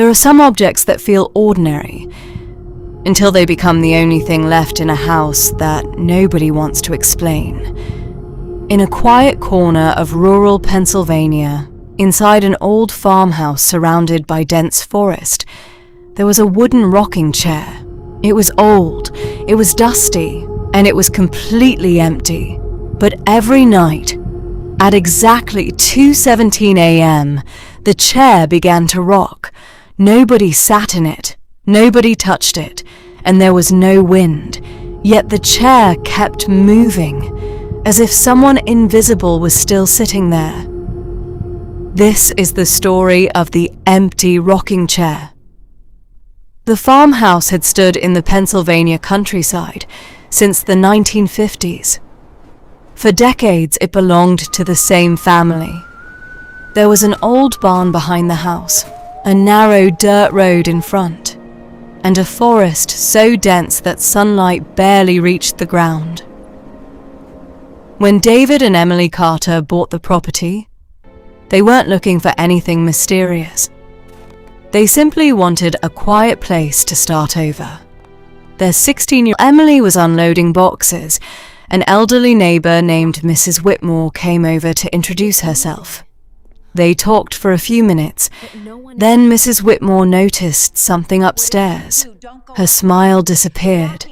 There are some objects that feel ordinary, until they become the only thing left in a house that nobody wants to explain. In a quiet corner of rural Pennsylvania, inside an old farmhouse surrounded by dense forest, there was a wooden rocking chair. It was old, it was dusty, and it was completely empty. But every night, at exactly 2:17 a.m., the chair began to rock. Nobody sat in it, nobody touched it, and there was no wind. Yet the chair kept moving, as if someone invisible was still sitting there. This is the story of the empty rocking chair. The farmhouse had stood in the Pennsylvania countryside since the 1950s. For decades, it belonged to the same family. There was an old barn behind the house, a narrow dirt road in front, and a forest so dense that sunlight barely reached the ground. When David and Emily Carter bought the property, they weren't looking for anything mysterious. They simply wanted a quiet place to start over. Their 16-year-old Emily was unloading boxes. An elderly neighbor named Mrs. Whitmore came over to introduce herself. They talked for a few minutes. Then Mrs. Whitmore noticed something upstairs. Her smile disappeared.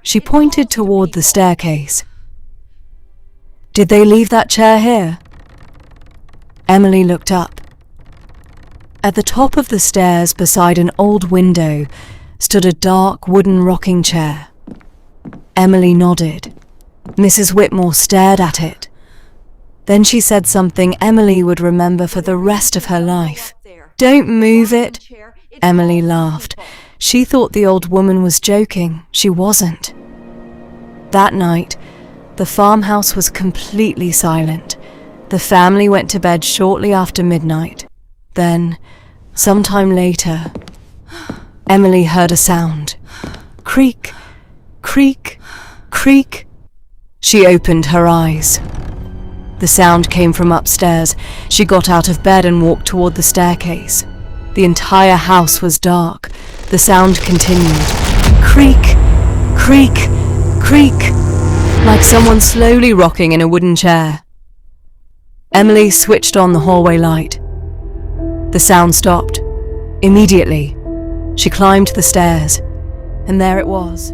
She pointed toward the staircase. "Did they leave that chair here?" Emily looked up. At the top of the stairs, beside an old window, stood a dark wooden rocking chair. Emily nodded. Mrs. Whitmore stared at it. Then she said something Emily would remember for the rest of her life. "Don't move it." Emily laughed. She thought the old woman was joking. She wasn't. That night, the farmhouse was completely silent. The family went to bed shortly after midnight. Then, sometime later, Emily heard a sound. Creak, creak, creak. She opened her eyes. The sound came from upstairs. She got out of bed and walked toward the staircase. The entire house was dark. The sound continued. Creak, creak, creak, like someone slowly rocking in a wooden chair. Emily switched on the hallway light. The sound stopped. Immediately, she climbed the stairs, and there it was.